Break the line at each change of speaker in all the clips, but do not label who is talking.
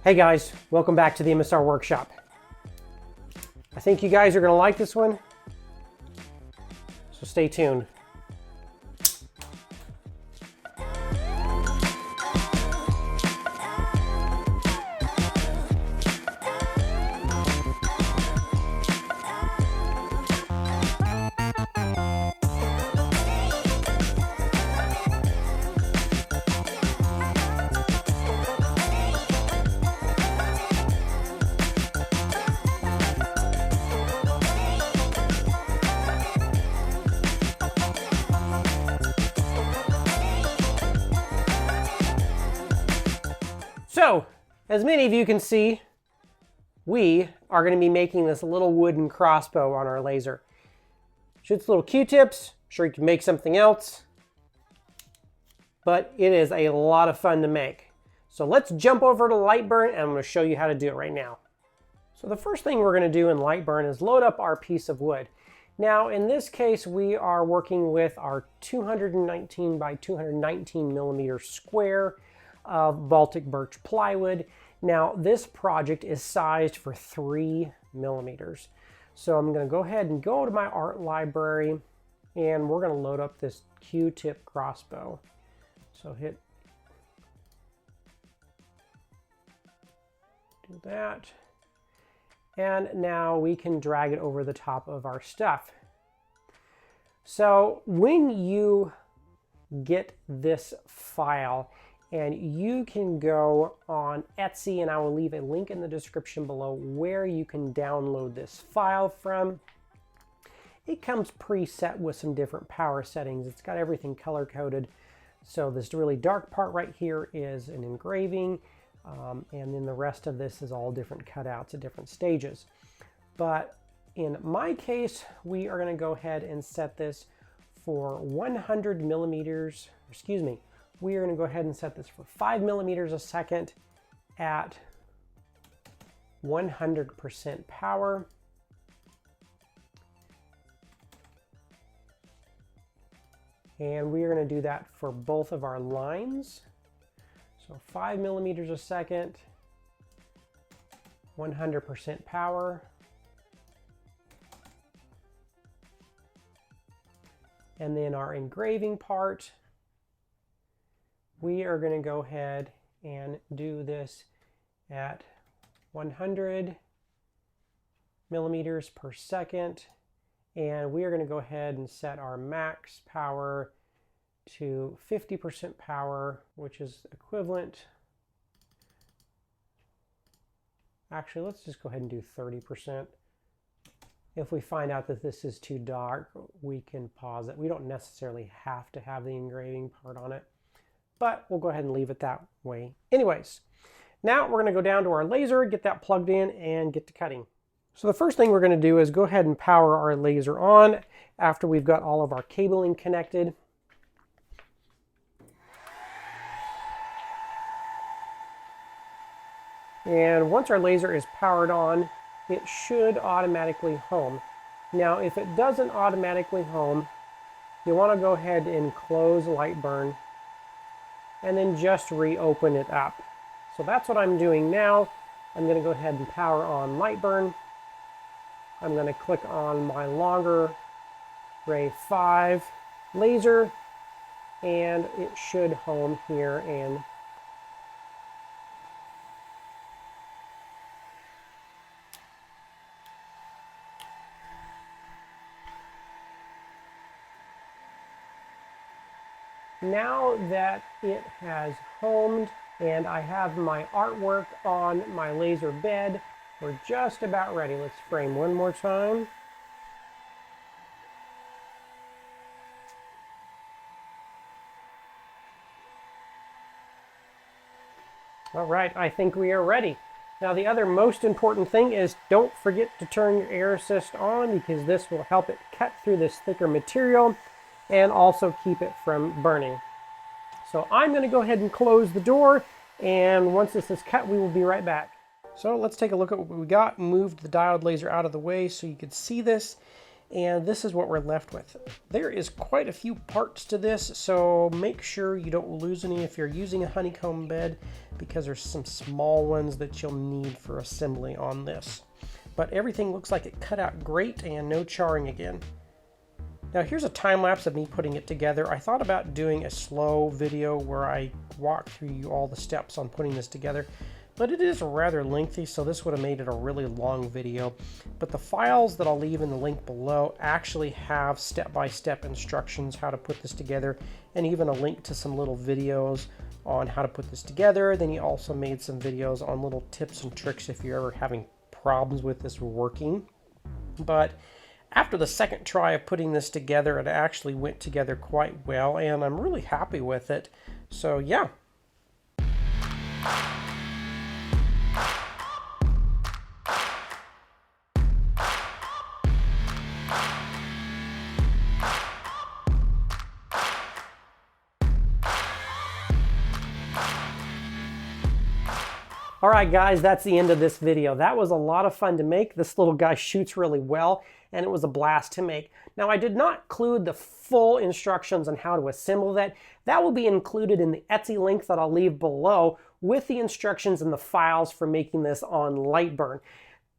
Hey guys, welcome back to the MSR Workshop. I think you guys are going to like this one, so stay tuned. So, as many of you can see, we are going to be making this little wooden crossbow on our laser. Shoots little Q-tips. Sure you can make something else, but it is a lot of fun to make. So let's jump over to Lightburn and I'm going to show you how to do it right now. So the first thing we're going to do in Lightburn is load up our piece of wood. Now in this case we are working with our 219 by 219 millimeter square of Baltic birch plywood. Now this project is sized for 3 millimeters. So I'm going to go ahead and go to my art library and we're going to load up this Q-tip crossbow. So hit do that. And now we can drag it over the top of our stuff. So when you get this file, and you can go on Etsy, and I will leave a link in the description below where you can download this file from. It comes preset with some different power settings. It's got everything color coded. So this really dark part right here is an engraving, and then the rest of this is all different cutouts at different stages. But in my case, we are going to go ahead and set this for 100 millimeters, excuse me, we are going to go ahead and set this for 5 millimeters a second at 100% power. And we are going to do that for both of our lines. So 5 millimeters a second, 100% power. And then our engraving part, we are going to go ahead and do this at 100 millimeters per second. And we are going to go ahead and set our max power to 50% power, which is equivalent. Actually, let's just go ahead and do 30%. If we find out that this is too dark, we can pause it. We don't necessarily have to have the engraving part on it, but we'll go ahead and leave it that way. Anyways, now we're going to go down to our laser, get that plugged in, and get to cutting. So the first thing we're going to do is go ahead and power our laser on after we've got all of our cabling connected. And once our laser is powered on, it should automatically home. Now, if it doesn't automatically home, you want to go ahead and close Lightburn and then just reopen it up. So that's what I'm doing now. I'm going to go ahead and power on Lightburn. I'm going to click on my longer Ray5 laser, and it should home here. And now that it has homed and I have my artwork on my laser bed, we're just about ready. Let's frame one more time. All right, I think we are ready. Now the other most important thing is don't forget to turn your air assist on, because this will help it cut through this thicker material and also keep it from burning. So I'm going to go ahead and close the door, and once this is cut, we will be right back. So let's take a look at what we got. Moved the diode laser out of the way so you could see this. And this is what we're left with. There is quite a few parts to this, so make sure you don't lose any if you're using a honeycomb bed, because there's some small ones that you'll need for assembly on this. But everything looks like it cut out great and no charring again. Now here's a time lapse of me putting it together. I thought about doing a slow video where I walk through you all the steps on putting this together, but it is rather lengthy, so this would have made it a really long video. But the files that I'll leave in the link below actually have step-by-step instructions how to put this together, and even a link to some little videos on how to put this together. Then he also made some videos on little tips and tricks if you're ever having problems with this working. But after the second try of putting this together, it actually went together quite well, and I'm really happy with it. So yeah. Alright guys, that's the end of this video. That was a lot of fun to make. This little guy shoots really well, and it was a blast to make. Now I did not include the full instructions on how to assemble that. That will be included in the Etsy link that I'll leave below with the instructions and the files for making this on Lightburn.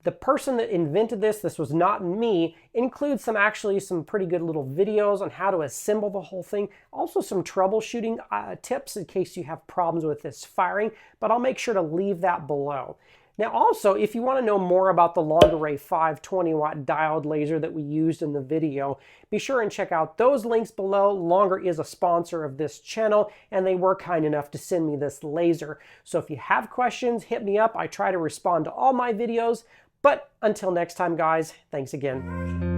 The person that invented this was not me, includes actually some pretty good little videos on how to assemble the whole thing. Also some troubleshooting tips in case you have problems with this firing, but I'll make sure to leave that below. Now also, if you want to know more about the longer Ray5 20w diode laser that we used in the video, be sure and check out those links below. Longer is a sponsor of this channel, and they were kind enough to send me this laser. So if you have questions, hit me up. I try to respond to all my videos. But until next time, guys, thanks again.